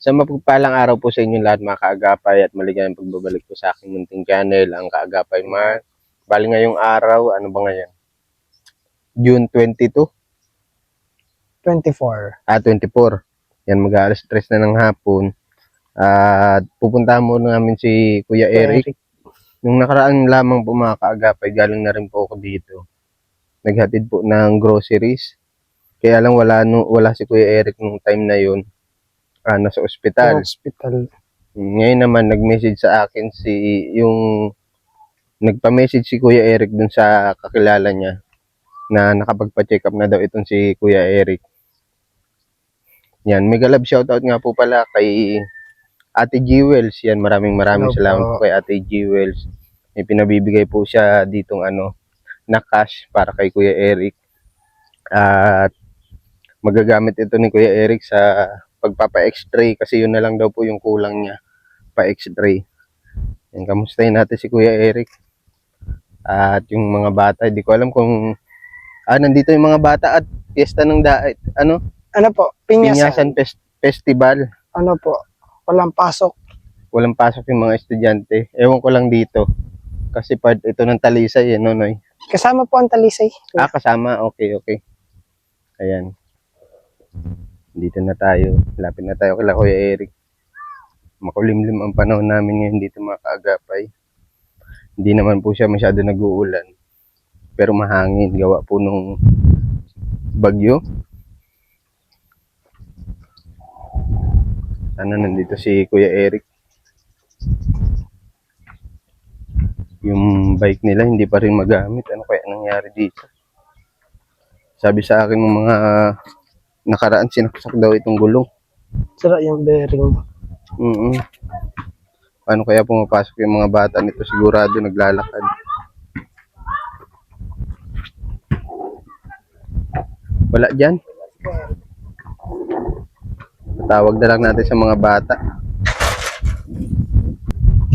Sa mapagpalang araw po sa inyo lahat mga kaagapay at maligayang pagbabalik po sa aking munting channel, ang Kaagapay Mark. Bali ngayong araw, ano ba ngayon? June 22? 24. 24. Yan, mag-aalas 3 na ng hapon. At pupuntahan muna namin si Kuya Eric. Nung nakaraan lamang po mga kaagapay, galing na rin po ako dito. Naghatid po ng groceries. Kaya lang wala si Kuya Eric nung time na yun. Nasa ospital. Ngayon naman nag-message sa akin nagpa-message si Kuya Eric dun sa kakilala niya na nakapagpa-check up na daw itong si Kuya Eric. Yan, mega love shoutout nga po pala kay Ate Jewels. Yan, maraming salamat po kay Ate Jewels. May pinabibigay po siya ditong na cash para kay Kuya Eric. At magagamit ito ni Kuya Eric sa pagpapa-x-ray kasi yun na lang daw po yung kulang niya, pa-x-ray. Yan, kamustahin natin si Kuya Eric. At yung mga bata, hindi ko alam kung nandito yung mga bata at fiesta ng ano po? Pinyasan Festival. Ano po? Walang pasok. Walang pasok yung mga estudyante. Ewan ko lang dito. Kasi part ito ng Talisay, Nonoy. Kasama po ang Talisay. Kasama. Okay. Ayan. Dito na tayo. Lapit na tayo kay Kuya Eric. Makulimlim ang panahon namin ngayon dito mga kaagapay. Hindi naman po siya masyado nag-uulan. Pero mahangin. Gawa po nung bagyo. Sana nandito si Kuya Eric. Yung bike nila hindi pa rin magamit. Ano kaya nangyari dito? Sabi sa akin ng mga nakaraan, sinaksak daw itong gulong. Sira yung bearing. Paano kaya pumapasok yung mga bata nito? Sigurado naglalakad. Wala dyan. Tawag na lang natin sa mga bata.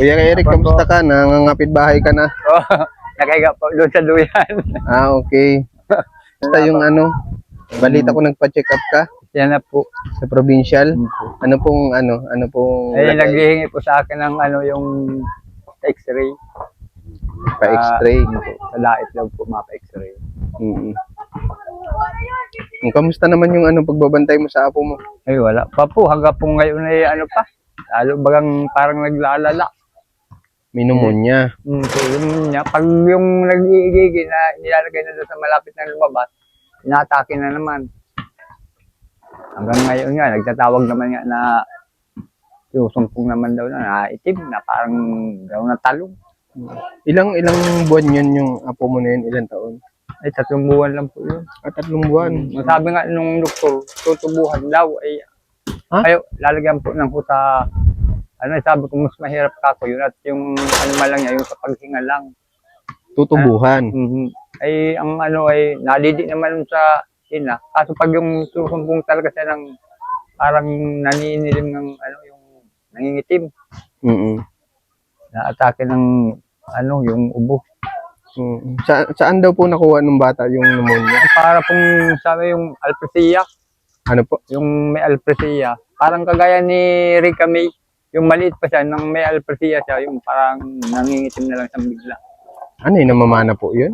Kuya Eric, kamusta ka? Nangangapit bahay ka na? Nakahiga po doon sa duyan. Okay. Basta yung balita ko nagpa-check up ka Yan na po. sa provincial. Ano pong Ay, naghihingi po sa akin ng yung x-ray. pa-x-ray. Sa lait daw po mapa-x-ray. Kamusta naman yung pagbabantay mo sa apo mo? Ay, wala pa po. Hanggang po ngayon ay pa. Lalo bagang parang naglalala. May pneumonia. So, yun niya. Pag yung nag-iigigi na nilalagay na doon sa malapit na lumabas, inatake na naman. Hanggang ngayon nga, nagtatawag naman nga na susumpong naman daw na itim na parang daw na talong. Ilang buwan yun yung apo mo na yun? Ilang taon? Ay, 3 buwan lang po yun. 3 buwan. Sabi nga nung doktor, tutubuhan daw ay ayaw, lalagyan po ng huta. Sabi ko mas mahirap kako yun at yung lang niya, yung sa paghinga lang. Tutubuhan. Ay ang ay nadidi naman sa ina. Kaso pag yung susumbong talaga siya ng parang naninilim ng yung nangingitim. Na-atake ng yung ubo. Saan daw po nakuha ng bata yung pneumonia? Para pong sabi yung alpresia. Ano po? Yung may alpresia. Parang kagaya ni Rica May. Yung maliit pa siya, nang may alpresia siya, yung parang nangingitim na lang siyang bigla. Namamana po yun?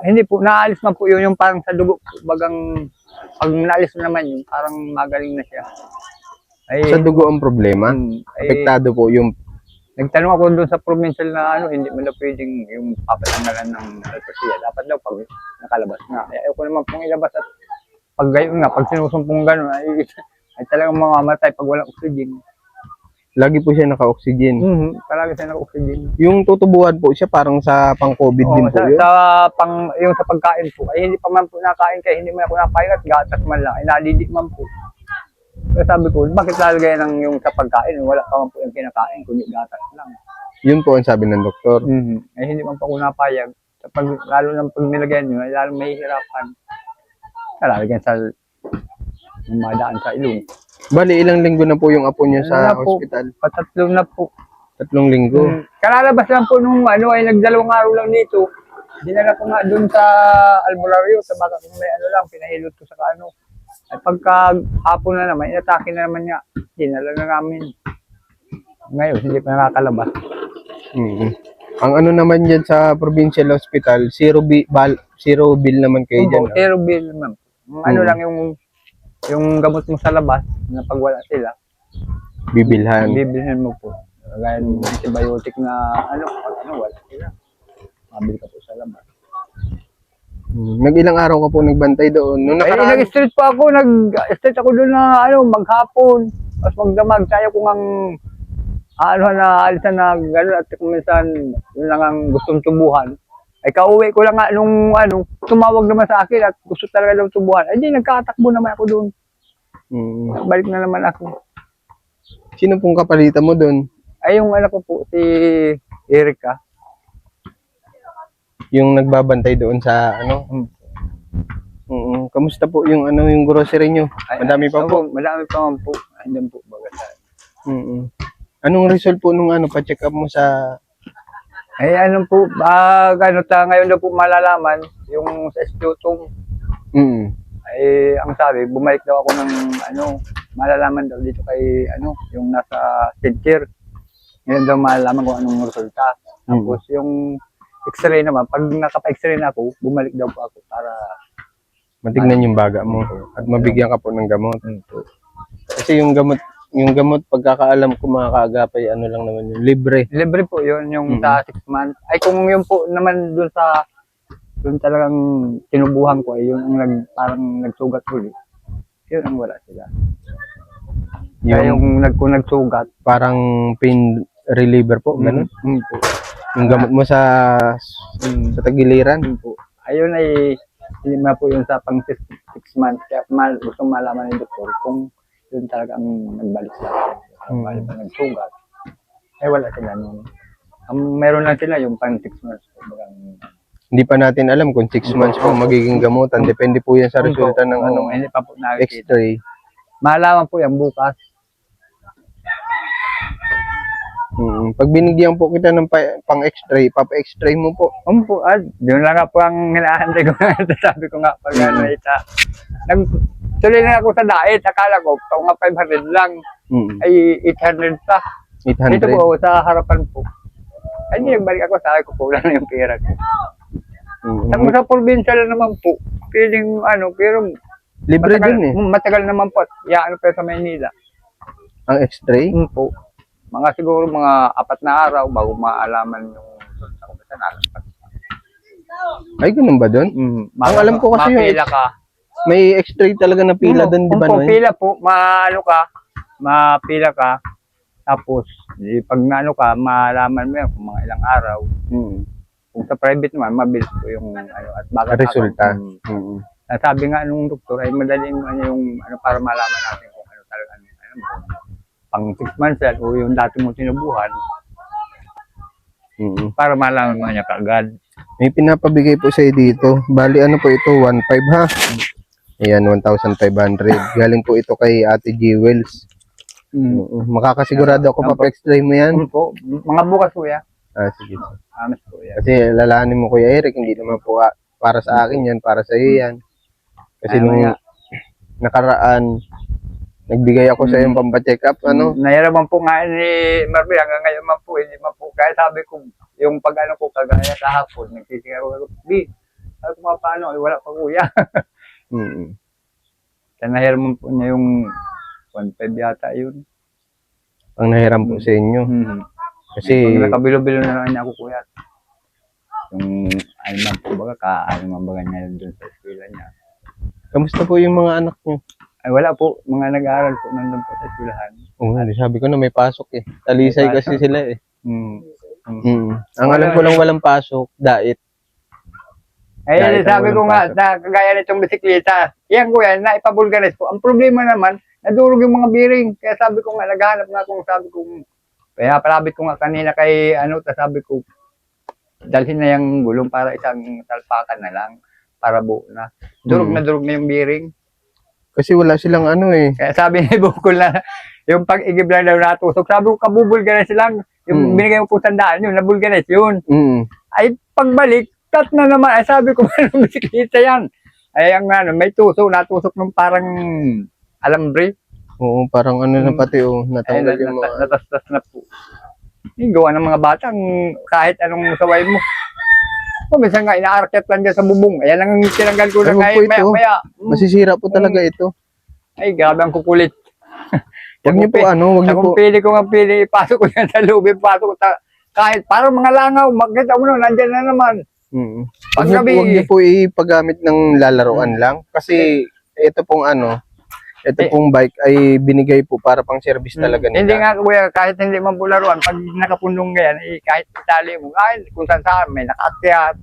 Hindi po, naalis man po yun, yung parang sa dugo. Bagang, pag naalis mo naman yun, parang magaling na siya. Sa dugo ang problema? Apektado po yung... Nagtanong ako doon sa provincial na hindi mo na pwedeng yung papatanggalan ng alpresia. Dapat daw pag nakalabas na. Ayaw ko naman pong ilabas at pag gayon nga, pag sinusumpong gano'n, ay talagang mamamatay pag walang oxygen. Lagi po siya naka-oxygen. Palagi siya naka-oxygen. Yung tutubuhan po siya parang sa pang-COVID din po yun? Yung sa pagkain po. Ay hindi pa man po nakain kaya hindi man ako nakain at gatas man lang. Ay nalidi man po. Kaya sabi ko, bakit lalagay ng yung sa pagkain? Wala pa man po yung kinakain, kundi gatas lang. Yun po ang sabi ng doktor. Ay hindi man po ako napayag. Lalo nang pag nilagyan nyo, ay lalo may hirapan. Lalagyan sa madaan sa ilong. Bali, ilang linggo na po yung apo niya sa ospital? Patatlo na po. 3 linggo? Kalalabas lang po nung ay nagdalawang araw lang dito. Dinala ko nga doon sa albularyo, sa baka kung may lang, pinahilot ko sa Ay pagka hapon na naman, inatake na naman niya. Dinala na namin. Ngayon, hindi pa nakakalabas. Mm. Ang ano naman yan sa provincial hospital, zero bill naman kayo dyan. Ah. Zero bill naman. Ano lang yung gamot mo sa labas, na pag wala sila, Bibilhan. bibilhin mo po. Gaya ng antibiotic na pag wala sila. Mabili ka po sa labas. Nag-ilang araw ka po nagbantay doon? Nung nakaraan, Nag-street pa ako, nag-street ako doon na maghapon. Tapos magdamag tayo kung ang na alisan na gano'n at kung minsan yun lang ang gustong tubuhan. Ay kauwi ko lang nga nung tumawag naman sa akin at gusto talaga daw tubuhan. Ay di nagkatakbo naman ako doon. Balik na naman ako. Sino pong kapalitan mo doon? Ay yung anak ko po, si Erika. Yung nagbabantay doon sa Kamusta po yung yung grocery nyo? Madami pa po. Madami pa man po. Andyan po baga. Anong result po nung pa-check up mo sa... Ay po, ngayon daw po malalaman yung sa sputum. Ay ang sabi, bumalik daw ako ng malalaman daw dito kay yung nasa teacher. Ngayon daw malalaman kung anong resulta. Tapos yung x-ray naman, pag nakapa-x-ray na ako, bumalik daw po ako para matignan yung baga mo at mabigyan ka po ng gamot. Kasi yung gamot pagkakaalam ko mga kaagapay, lang naman yun, libre. Libre po yun, yung sa 6 months. Ay kung yun po naman doon talagang tinubuhan ko, ay yun ang parang nagsugat ulit. Yun ang wala sila. Yung kung nagsugat. Parang pain reliever po, ganun? Po. Yung gamot mo sa tagiliran? Po. Ayun ay hindi na po yun sa pang 6 months. Kaya gustong malaman ng doktor kung yun talaga ang nagbalik sa akin. Balik na nagsugat. Eh wala sila nun. Meron lang sila yung pang 6 months. Hindi pa natin alam kung 6 months po magiging gamutan. Depende po yan sa resulta ng hindi pa po nakikita. X-ray. Malaman po yan bukas. Pag binigyan po kita ng pang x-ray, papa-x-ray mo po. Po, yun lang nga po ang hinahantay ko nga. Sabi ko nga pag tuloy na ako sa diet, akala ko, kung nga 500 lang, ay 800 pa. 800? Dito po, sa harapan po. Ay, nagbalik ako, sabi ko po, wala na yung pera ko. Sa probinsya lang naman po, feeling pero libre matagal, din eh. Matagal naman po, pa sa Maynila. Ang x-ray? Po. Mga siguro mga 4 na araw bago maalaman yung sa kumpisan natin. Ay, ganun ba doon? Ang alam ko kasi mapila ka. May x-ray talaga na pila doon, di ba? Pila po, mapila ka. Tapos, pag ka, malaman mo yan kung mga ilang araw. Kung sa private naman, mabilis po yung at baka resulta. Sabi nga nung doktor, ay madaling yung para malaman natin kung talaga pang 6 months yan, o yung dati mo tinubuhan. Para malaman mo niya kaagad. May pinapabigay po sa'yo dito. Bali, po ito? 1.5 ha? Ayan, 1,500. Galing po ito kay Ate Jewels. Makakasigurado ako pa-x-ray mo yan? Po. Mga bukas po yan. Sige. Amas po yan. Kasi lalahanin mo Kuya Eric, hindi naman po para sa akin yan, para sa iyo yan. Kasi nung nakaraan, nagbigay ako sa yung pampacheck up, Nahiraman po nga ni Marvin, hanggang ngayon man po, hindi man po. Kaya sabi ko, yung pag ko kagaya kahapon, nagsisingaw ko, sabi ko paano, wala pa kuya. Kaya nahiraman po niya yung 1.5 yata yun. Ang nahiram po sa inyo. Kasi nakabilo-bilo na lang niya ako kuya. Yung man po baga, man baga niya doon sa eskwela niya. Kamusta po yung mga anak niyo? Ay wala po, mga nag-aaral po nandun po sa eskwelahan. Sabi ko na may pasok eh. Talisay kasi sila eh. Ang alam ko lang walang pasok, diet. Ay, sabi ko nga, kagaya nitong bisikleta, yan kuya, naipabulgaris po. Ang problema naman, nadurog yung mga bearing. Kaya sabi ko nga, naghahanap nga kung kaya palabit ko nga kanina kay sabi ko, dalhin na yung gulong para isang talpakan na lang, para buo na. Durog na yung bearing. Kasi wala silang Kaya sabi ni Bukol na, yung pag-igib lang daw natusok, sabi ko, kabubulgaris lang. Yung binigay mo po tandaan yun, nabulgaris yun. Ay, pagbalik, tat na naman. Ay, sabi ko, anong bisikleta yan? Ay, ang ano, may natusok ng parang alambre. Oo, parang ano na pati Ay, natanggal yung mga... natastas na po. Yung gawa ng mga batang kahit anong saway mo. O, minsan nga, inaarket lang dyan sa bubong. Ayan ang tinanggal ko na Ewan po ngayon, ito. maya. Masisira po talaga ito. Ay, grabe ang kukulit. Huwag niyo po ano, huwag niyo po... Kung pili ko nga pili, ipasok ko yan sa loob, ipasok ko kahit parang mga langaw, makita mo na, nandyan na naman. Mm. Pag Huwag gabi, niyo po ipagamit ng lalaroan lang. Kasi ito pong ano, ito pong bike ay binigay po para pang service talaga nila. Hindi nga kuya, kahit hindi man po laruan, pag nakapundong ganyan, kahit itali mo, kahit kung saan saan, may nakaakyat.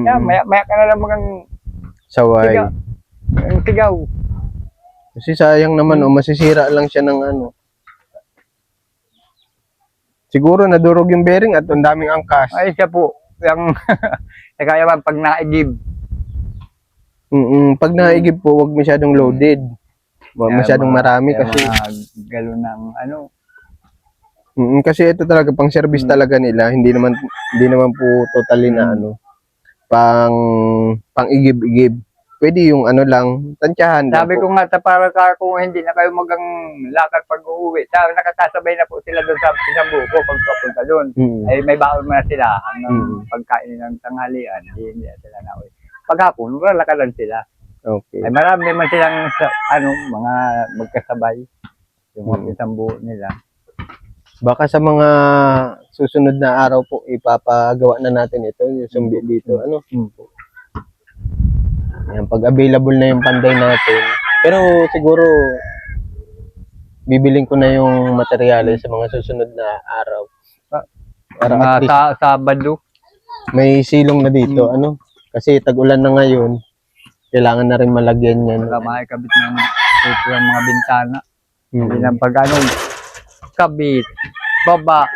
Yan, maya ka na lang magang Saway. sigaw. Kasi sayang naman, masisira lang siya ng ano. Siguro nadurog yung bearing at ang daming angkas. Ay, siya po, yung, kaya man, pag naigib. Pag naigib po, wag masyadong loaded. Masyadong marami kasi. Galo ng ano. Kasi ito talaga pang service talaga nila, hindi naman po totally na ano, pang igib-igib. Pwede yung ano lang, tansyahan. Sabi ko nga, para kung hindi na kayo magang lakad pag uuwi, nakatasabay na po sila doon sa isang buko pag papunta doon. Ay may baon mo na sila hanggang pagkain ng tanghalian, hindi na sila na uwi. Paghapon, lakadan sila. Okay. Ay marami man silang mga magkasabay yung mga isang buo nila. Baka sa mga susunod na araw po ipapagawa na natin ito, yung sumbi dito. Ano? Yan, pag available na yung panday natin. Pero siguro bibiling ko na yung materyales sa mga susunod na araw. Para at least Sabado. may silong na dito, ano? Kasi tag-ulan na ngayon. Kailangan na rin malagyan yan. Baka makikabit ng ito yung mga bintana. Hindi lang pag kabit, baba.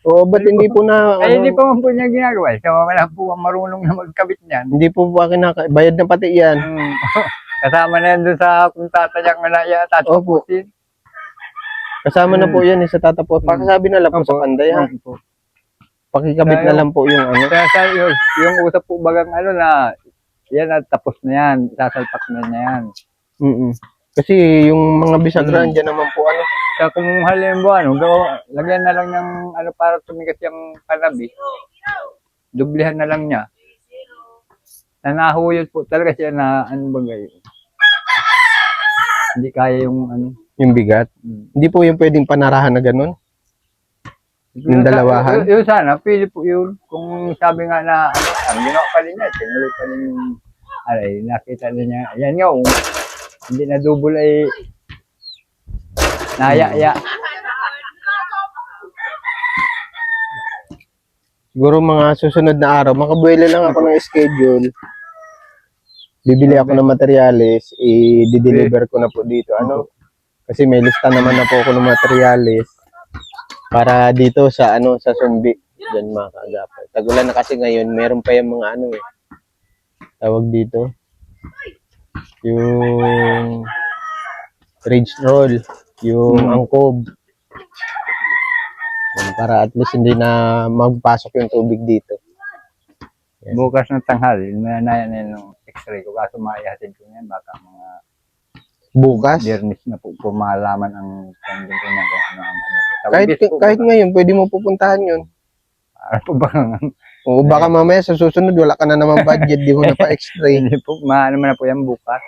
Oo, ba't hindi po na, Ay, hindi pa man po niya ginagawa. Siya wala po ang marunong na magkabit niyan. hindi po ba bayad na pati yan. Kasama na yan doon sa kung tatayang malaya at Opo. Kasama na po yan sa tatapos. Pakasabi na lang po sa panday ha. Pakikabit na lang po yung ano. Kaya yung usap po bagang na yan at tapos na yan. Sasalpak na niya yan. Kasi yung mga bisagra dyan naman po ano. Kaya kung halimbawa, lagyan na lang ng para tumigas yung kanabi. Dublihan na lang niya. Nanahuyot po talaga siya na bagay. Hindi kaya yung Yung bigat. Hindi po yung pwedeng panarahan na ganun. Yung dalawahan. Yun sana, pili po yun. Kung sabi nga na, ang ginawa pa rin niya, tinuloy pa rin yung, nakita na niya. Yan nga, hindi na double ay, naya-ya. Siguro mga susunod na araw, makabuelo lang ako ng schedule. Bibili ako ng materyales, i-deliver ko na po dito. Ano? Kasi may lista naman na po ako ng materyales para dito sa sa Sumbi. Diyan mga kaagapay. Tagulan na kasi ngayon, meron pa yung mga tawag dito. Yung ridge roll, yung angkob. Yan, para at least hindi na magpasok yung tubig dito. Yes. Bukas ng tanghali, nanayan na yung x-ray ko. Kaso maihatid ko yan, baka mga bukas? Biyernes na po malaman ang trending ko niya kung ano ang Kahit ngayon, pwede mo pupuntahan yun. Ano po ba? Oo, baka mamaya sa susunod, wala ka na naman budget, di mo na pa x-ray. Hindi po, maano man na po yan bukas.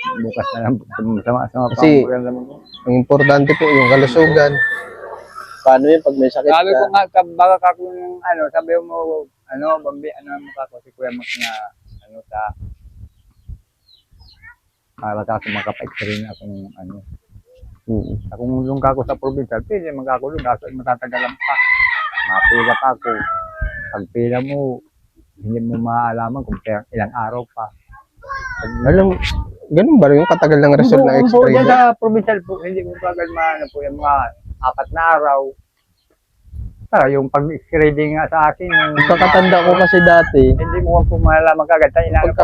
Bukas na lang po. Sama Kasi, ang importante po yung kalusugan. Paano yun pag may sakit sabi ko ka? nga, baka ka kung sabi mo, Bambi, mo ka ko, si Kuya Max na, para sa makapa-x-ray na ako ng Kung ulong ka ako sa probinsya, pwede magkakulong, kaso matatagalan pa. Mapila pa ako. Pag pila mo, hindi mo maalaman kung ilang araw pa. Alam, ganun ba yung katagal ng result ng x-ray? Kung sa provincial po, hindi mo agad po yung mga 4 na araw. Pero yung pag-x-ray din nga sa akin, Pagkakatanda ko kasi dati, hindi mo po malaman kagad. Ang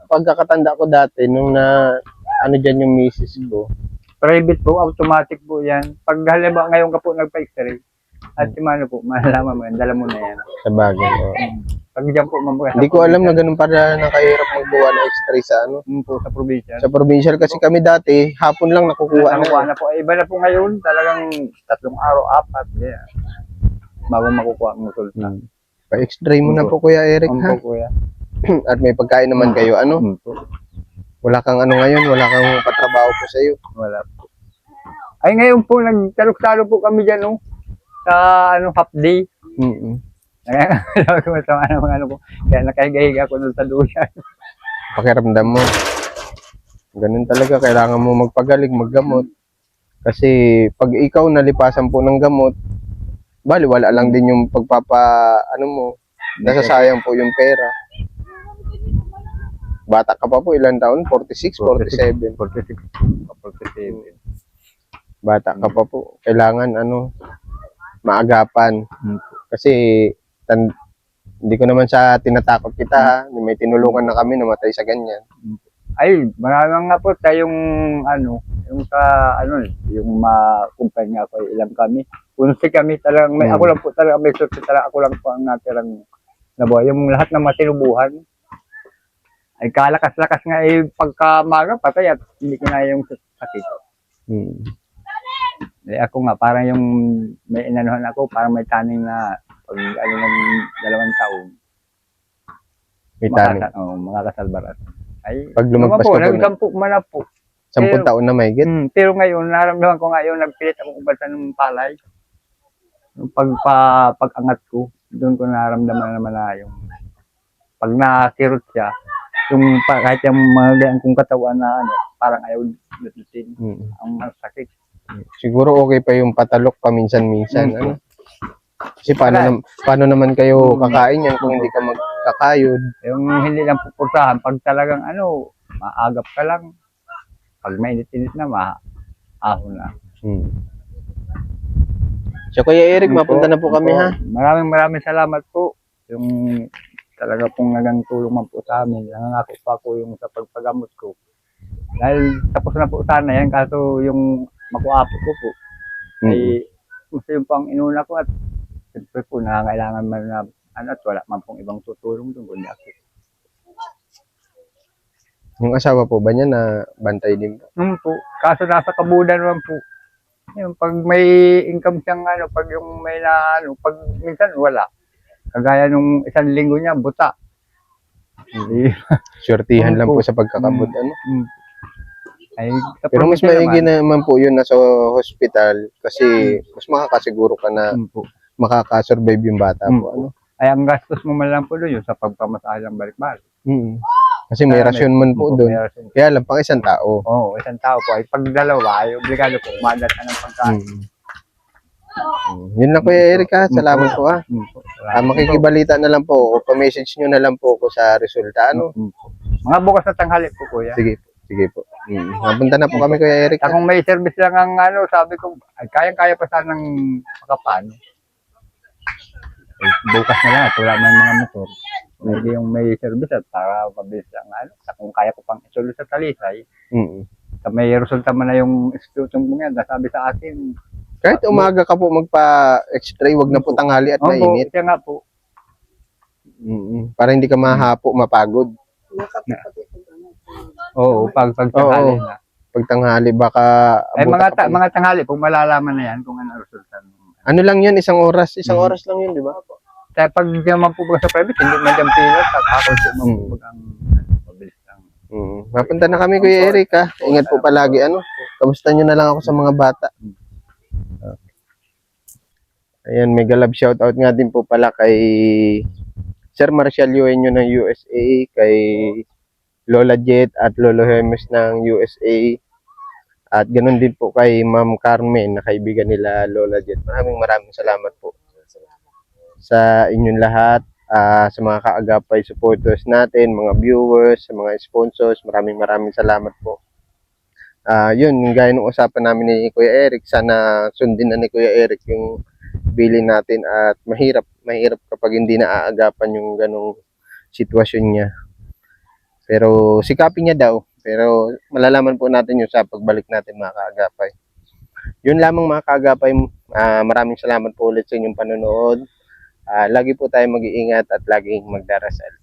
pagkakatanda ko dati, nung dyan yung misis ko. Private po, automatic po yan. Pag halimbawa ngayon ka po nagpa-x-ray, at po, malalaman mo yan, dala mo na yan. Sa bagay. Pag dyan po, mamaya. Hindi ko alam na ganun pala na kahirap magkuha ng x-ray sa ano. Po, sa probinsya. Sa provincial kasi kami dati, hapon lang nakukuha Nakuha na. na po. Iba na po ngayon. Talagang 3 araw, 4. Yeah. Bago makukuha ang resulta. Pa-x-ray mo na po Kuya Eric ha. Po, kuya. At may pagkain naman kayo ano. Po. Wala kang ano ngayon, wala kang patrabaho po sa iyo. Wala po. Ay, ngayon po, nagtalok-talo po kami dyan, no? Sa, half day. Kaya, sabi ko, masama naman ano po. Kaya nakahiga-higa ko dun sa duyan. Pakiramdam mo. Ganun talaga, kailangan mo magpagaling, maggamot. Kasi pag ikaw nalipasan po ng gamot, bali wala lang din yung ano mo, nasasayang po yung pera. Bata ka pa po, ilang taon? 46, 47. 46. 47. Bata ka pa po. Kailangan maagapan. Kasi hindi ko naman sa tinatakot kita ha. May tinulungan na kami namatay sa ganyan. Ay, marami nga po tayong yung yung kumpanya ko, ilang kami. Kunsi kami talagang, ako lang po talaga, may sorte talaga, ako lang po ang natirang nabuhay. Yung lahat ng matinubuhan, ay kalakas-lakas nga pagka maga, patay at hindi kinaya yung sakit. Eh, ako nga, parang yung may inanuhan ako, parang may taning na pag ng 2 taon. May taning. Makakasalbarat. Ay, pag lumagpas ka po na. 10 man na po. 10 taon na may get. Pero ngayon, naramdaman ko ngayon, nagpilit akong ubalsan ng palay. Yung pag-angat ko, doon ko naramdaman naman na yung pag nakirot siya, yung kahit yung mga kong katawan na parang ayaw lututin. Ang sakit. Siguro okay pa yung patalok paminsan-minsan. Ano? Kasi paano naman kayo kakain yan kung hindi ka magkakayod? Yung hindi lang pupurtahan, pag talagang maagap ka lang, pag mainit-init na, maahon na. So Kuya Eric, mapunta na po kami ha. Maraming salamat po. Yung talaga pong nagang tulong man po sa amin. Nangangako pa po yung sa pagpagamot ko. Dahil tapos na po sana yan, kaso yung makuapo ko po. Ay, gusto yung pang inuna ko at siyempre po nangangailangan man na at wala man pong ibang tutulong doon kundi ako. Yung asawa po ba niya na bantay din po? Po. Kaso nasa kabudan naman po. Yung pag may income siyang pag yung may pag minsan wala. Kagaya nung 1 linggo niya, buta. Surtihan lang po sa pagkakabot. Ay, pero mas maigi naman po yun nasa hospital kasi mas makakasiguro ka na makakasurvive yung bata po. Ay, ang gastos mo man lang po doon yun sa pagpamasahe ng balik-balik. Kasi may rasyon man po doon. Kaya lang pang 1 tao. Oo, 1 tao po. Ay, pag 2, ay obligado po, umadat ka ng pagkain. Yun lang Kuya Eric ha. Salamat po ha. Makikibalita na lang po o pa-message nyo na lang po ako sa resulta. Mga bukas na tanghali po kuya. Sige po. Napunta na po kami Kuya Eric. Kung may service lang ang sabi ko, ay kayang-kaya pa sanang makapano. Bukas na lang at wala man mga motor. Hindi yung may service at para mabilis lang kung kaya ko pang isolve sa Talisay. May resulta man na yung institutong mo yan, sabi sa akin. Kahit umaga ka po magpa-x-ray, wag na po tanghali at mainit. Siya nga po. Para hindi ka mapagod. Oo, pag tanghali na. Pag tanghali baka ay mga tanghali kung malalaman na yan kung ano resulta. Ano lang yan, 1 oras. 1 oras lang yun, di ba? Kaya pag naman po sa private, hindi man dyan pilot, ako po ang mabilis lang. Mapunta na kami Kuya Eric ha. Ingat po palagi. Kamusta nyo na lang ako sa mga bata. Ayan, mega love shoutout nga din po pala kay Sir Marcial Eugenio ng USA, kay Lola Jet at Lolo Hermes ng USA, at ganun din po kay Ma'am Carmen na kaibigan nila Lola Jet. Maraming salamat po sa inyong lahat, sa mga kaagapay supporters natin, mga viewers, sa mga sponsors. Maraming salamat po. Yun, yung gaya ng usapan namin ni Kuya Eric, sana sundin na ni Kuya Eric yung bilin natin, at mahirap kapag hindi naaagapan yung ganong sitwasyon niya. Pero sikapin niya daw, pero malalaman po natin yun sa pagbalik natin mga kaagapay. Yun lamang mga kaagapay, maraming salamat po ulit sa inyong panonood, Lagi po tayo mag-iingat at laging magdarasal.